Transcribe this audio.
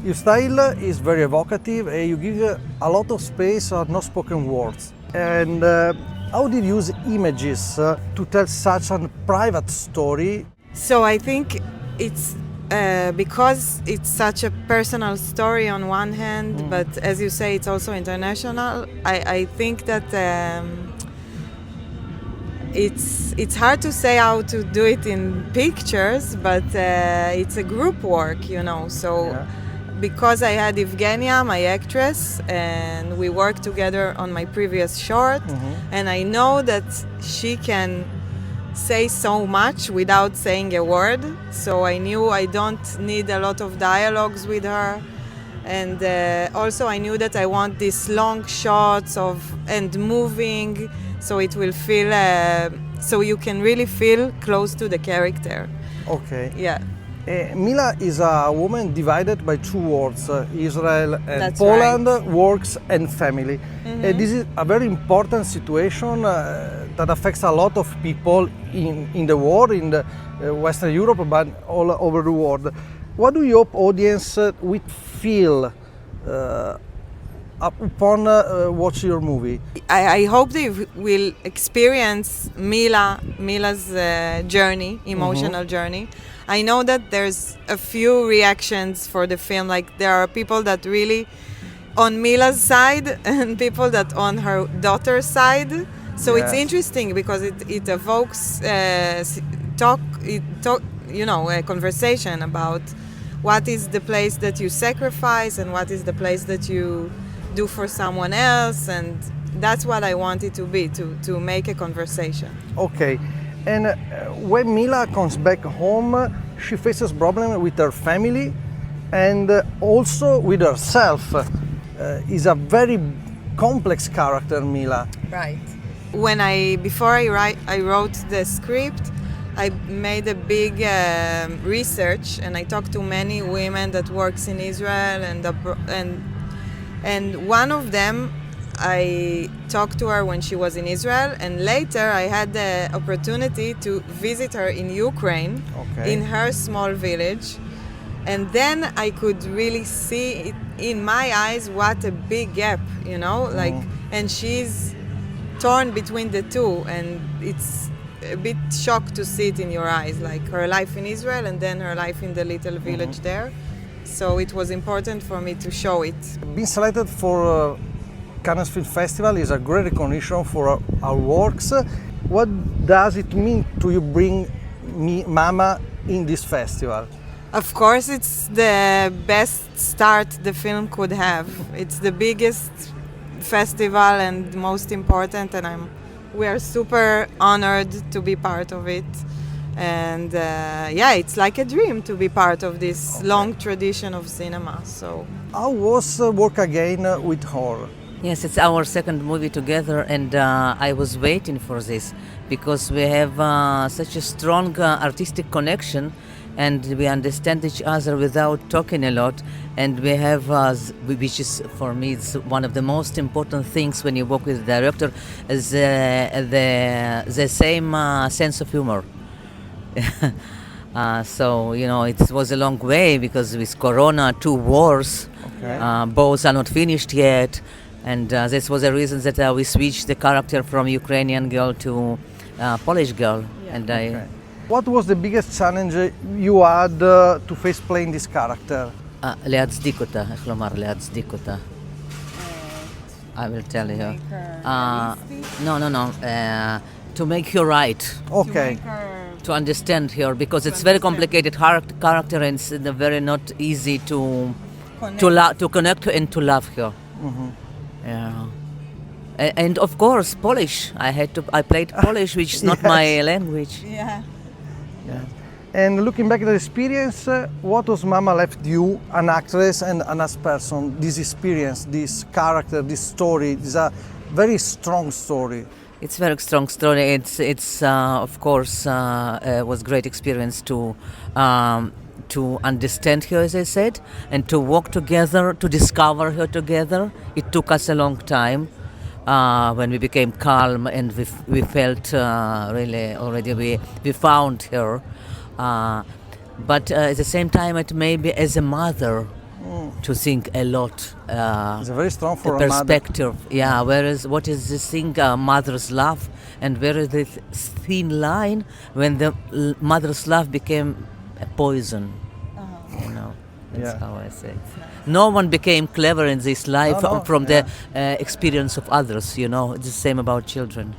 Your style is very evocative and you give a lot of space on no spoken words. And how did you use images to tell such a private story? So I think it's because it's such a personal story on one hand, but as you say, it's also international. I think that it's hard to say how to do it in pictures, but it's a group work, you know. So because I had Evgenia, my actress, and we worked together on my previous short, and I know that she can say so much without saying a word. So I knew I don't need a lot of dialogues with her. And also I knew that I want these long shots and moving, so it will feel, so you can really feel close to the character. Okay. Yeah. Mila is a woman divided by two words, Israel and That's Poland, right. works and family. This is a very important situation that affects a lot of people in the world, in the Western Europe, but all over the world. What do you hope audience will feel upon watching your movie? I hope they will experience Mila's journey, emotional journey. I know that there's a few reactions for the film, like there are people that really on Mila's side and people that on her daughter's side. So it's interesting because it evokes a conversation about what is the place that you sacrifice and what is the place that you do for someone else, and that's what I want it to be, to make a conversation. Okay, and when Mila comes back home, she faces problems with her family and also with herself. Is a very complex character, Mila. Right. Before I wrote the script, I made a big research, and I talked to many women that works in Israel, and one of them, I talked to her when she was in Israel, and later I had the opportunity to visit her in Ukraine, in her small village, and then I could really see it in my eyes what a big gap, you know, like, and she's torn between the two, and it's a bit shocked to see it in your eyes, like her life in Israel and then her life in the little village there. So it was important for me to show it. Being selected for Cannes Film Festival is a great recognition for our works. What does it mean to you bring Mama in this festival? Of course, it's the best start the film could have. It's the biggest festival and most important, and we are super honored to be part of it. And it's like a dream to be part of this long tradition of cinema. So, how was work again with her? Yes, it's our second movie together, and I was waiting for this because we have such a strong artistic connection, and we understand each other without talking a lot, and we have, which is for me, it's one of the most important things when you work with a director, is the same sense of humor. So, you know, it was a long way because with Corona, 2 wars, both are not finished yet, and this was the reason that we switched the character from Ukrainian girl to Polish girl. What was the biggest challenge you had to face playing this character? להצדיק אותה, איך לומר להצדיק אותה? I will tell you. No. To make her right. Okay. To understand her, because it's very complicated character, and it's very not easy to connect her and to love her. Yeah. And of course Polish. I played Polish, which is not my language. yeah. And looking back at the experience, what was Mama left you, an actress and as person? This experience, this character, this story, is a very strong story. It's a very strong story. It's of course was great experience to understand her, as I said, and to work together, to discover her together. It took us a long time. When we became calm and we felt really already we found her. But at the same time, it may be as a mother, to think a lot. It's very strong The for a mother. perspective, yeah. Whereas, what is this thing, mother's love, and where is this thin line when the mother's love became a poison? You know, that's how I say. No one became clever in this life No, from the experience of others. You know, it's the same about children.